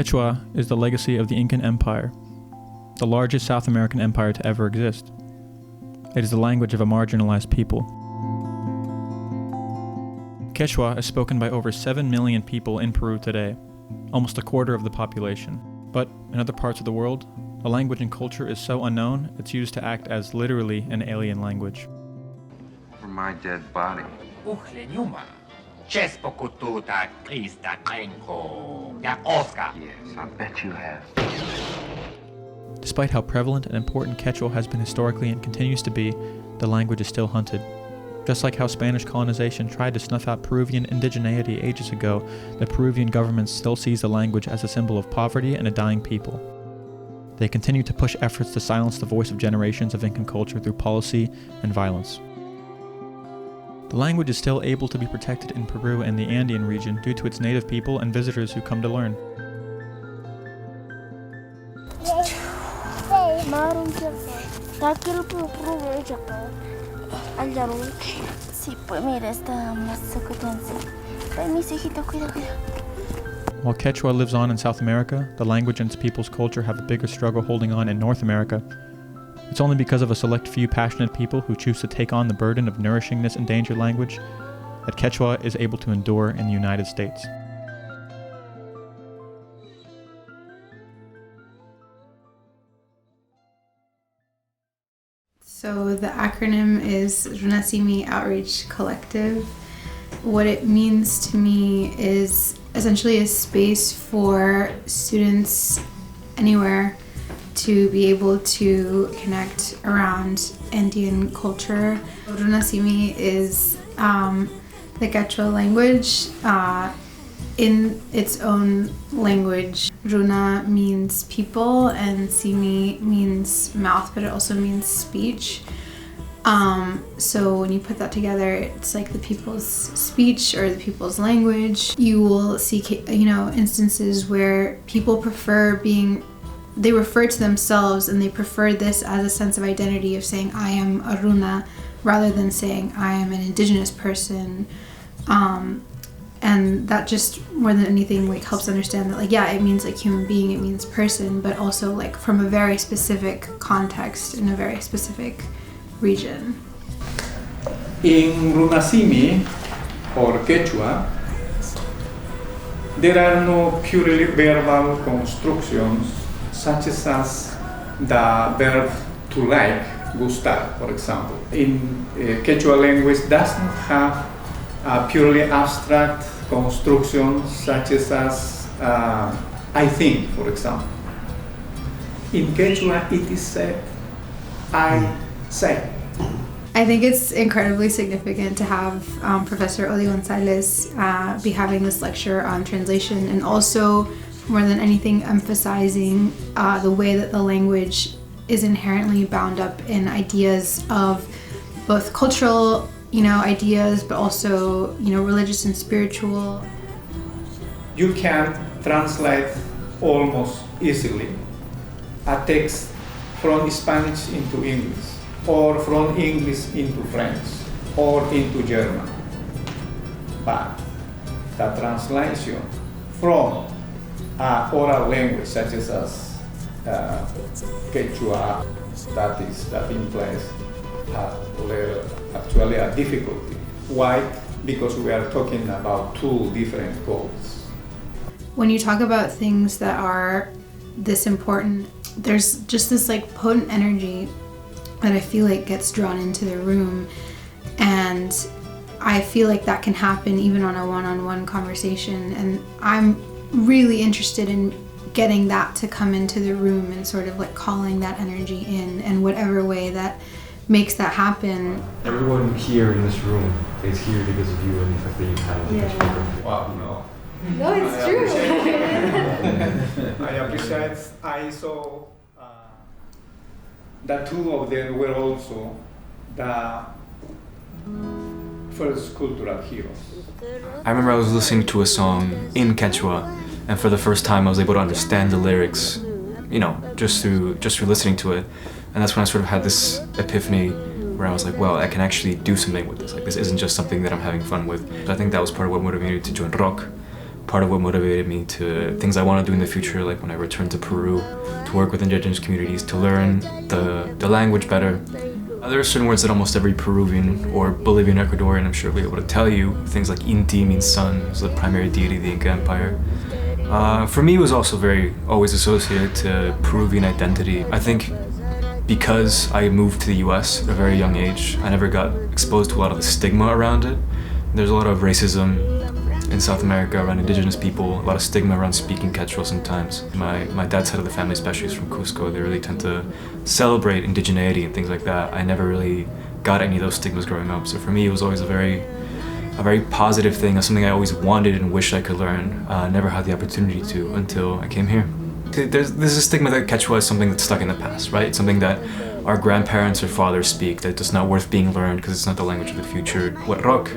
Quechua is the legacy of the Incan Empire, the largest South American empire to ever exist. It is the language of a marginalized people. Quechua is spoken by over 7 million people in Peru today, almost a quarter of the population. But in other parts of the world, a language and culture is so unknown, it's used to act as literally an alien language. Over my dead body. Yes, I bet you have. Despite how prevalent and important Quechua has been historically and continues to be, the language is still hunted. Just like how Spanish colonization tried to snuff out Peruvian indigeneity ages ago, the Peruvian government still sees the language as a symbol of poverty and a dying people. They continue to push efforts to silence the voice of generations of Incan culture through policy and violence. The language is still able to be protected in Peru and the Andean region due to its native people and visitors who come to learn. While Quechua lives on in South America, the language and its people's culture have a bigger struggle holding on in North America. It's only because of a select few passionate people who choose to take on the burden of nourishing this endangered language that Quechua is able to endure in the United States. So the acronym is Runasimi Outreach Collective. What it means to me is essentially a space for students anywhere to be able to connect around Andean culture. Runasimi is the Quechua language. In its own language, Runa means people and Simi means mouth, but it also means speech. So when you put that together, it's like the people's speech or the people's language. You will see, instances where people they refer to themselves and they prefer this as a sense of identity of saying I am a Runa rather than saying I am an indigenous person. And that just more than anything helps understand that it means human being, it means person, but also from a very specific context in a very specific region. In Runasimi or Quechua, there are no purely verbal constructions such as the verb to like, gustar, for example. In Quechua language does not have a purely abstract construction such as I think, for example. In Quechua it is said, I say. I think it's incredibly significant to have Professor Oli Gonzalez be having this lecture on translation, and also more than anything emphasizing the way that the language is inherently bound up in ideas of both cultural ideas, but also, religious and spiritual. You can translate almost easily a text from Spanish into English, or from English into French, or into German. But the translation from oral language such as Quechua, that implies actually a difficulty. Why? Because we are talking about two different codes. When you talk about things that are this important, there's just this potent energy that I feel gets drawn into the room, and I feel that can happen even on a one-on-one conversation, and I'm really interested in getting that to come into the room and sort of calling that energy in whatever way that makes that happen. Everyone here in this room is here because of you and the fact that you have a speaker. Wow, no. No, it's true. I appreciate. I saw the two of them were also the first cultural heroes. I remember I was listening to a song in Quechua, and for the first time I was able to understand the lyrics, just through listening to it. And that's when I sort of had this epiphany where I was like, well, I can actually do something with this. This isn't just something that I'm having fun with. So I think that was part of what motivated me to join rock. part of what motivated me to things I want to do in the future, like when I return to Peru, to work with indigenous communities, to learn the language better. There are certain words that almost every Peruvian or Bolivian Ecuadorian, I'm sure, will be able to tell you. Things like Inti means sun, is the primary deity of the Inca Empire. For me, it was also always associated to Peruvian identity. I think because I moved to the US at a very young age, I never got exposed to a lot of the stigma around it. There's a lot of racism in South America around indigenous people, a lot of stigma around speaking Quechua sometimes. My dad's side of the family, especially, is from Cusco. They really tend to celebrate indigeneity and things like that. I never really got any of those stigmas growing up. So for me, it was always a very positive thing, something I always wanted and wished I could learn. Never had the opportunity to until I came here. There's a stigma that Quechua is something that's stuck in the past, right? It's something that our grandparents or fathers speak that is not worth being learned because it's not the language of the future. What Rock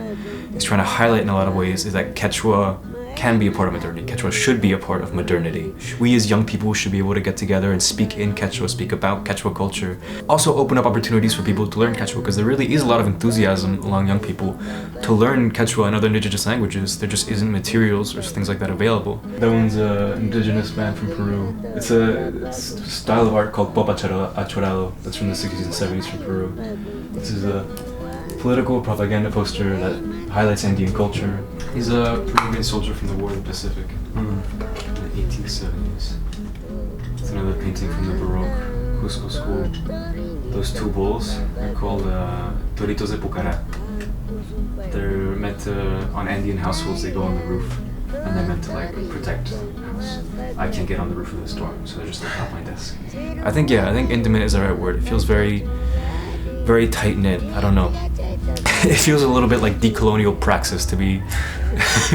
is trying to highlight in a lot of ways is that Quechua can be a part of modernity. Quechua should be a part of modernity. We as young people should be able to get together and speak in Quechua, speak about Quechua culture. Also open up opportunities for people to learn Quechua, because there really is a lot of enthusiasm among young people to learn Quechua and other indigenous languages. There just isn't materials or things like that available. That one's an indigenous man from Peru. It's a style of art called pop achorado that's from the 60s and 70s from Peru. This is a political propaganda poster that highlights Andean culture. He's a Peruvian soldier from the War of the Pacific in the 1870s. It's another painting from the Baroque Cusco school. Those two bulls are called Toritos de Pucará. They're meant to, on Andean households, they go on the roof and they're meant to protect the house. I can't get on the roof of the storm, so they're just at my desk. I think intimate is the right word. It feels very tight-knit. I don't know. It feels a little bit like decolonial praxis to be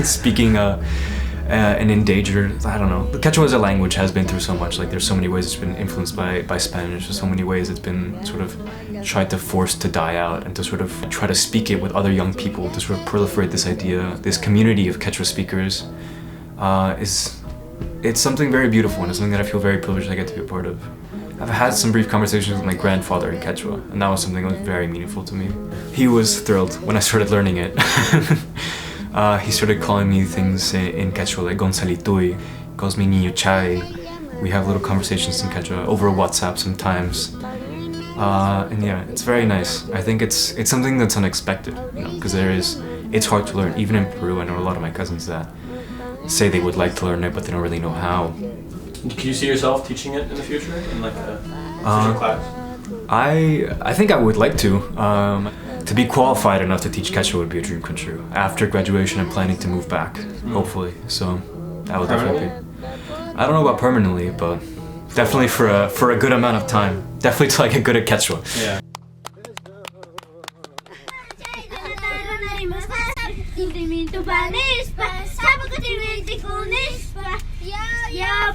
speaking an endangered, I don't know. The Quechua as a language has been through so much. There's so many ways it's been influenced by Spanish. There's so many ways it's been sort of tried to force to die out and to sort of try to speak it with other young people, to sort of proliferate this idea. This community of Quechua speakers it's something very beautiful, and it's something that I feel very privileged I get to be a part of. I've had some brief conversations with my grandfather in Quechua, and that was something that was very meaningful to me. He was thrilled when I started learning it. He started calling me things in Quechua like Gonzalitui, calls me Niño Chai. We have little conversations in Quechua over WhatsApp sometimes. And yeah, it's very nice. I think it's something that's unexpected, because it's hard to learn. Even in Peru, I know a lot of my cousins that say they would like to learn it, but they don't really know how. Can you see yourself teaching it in the future, in a future class? I think I would like to. To be qualified enough to teach Quechua would be a dream come true. After graduation, I'm planning to move back, hopefully. So that would definitely be. I don't know about permanently, but definitely for a good amount of time. Definitely till I get good at Quechua. Yeah. Ya,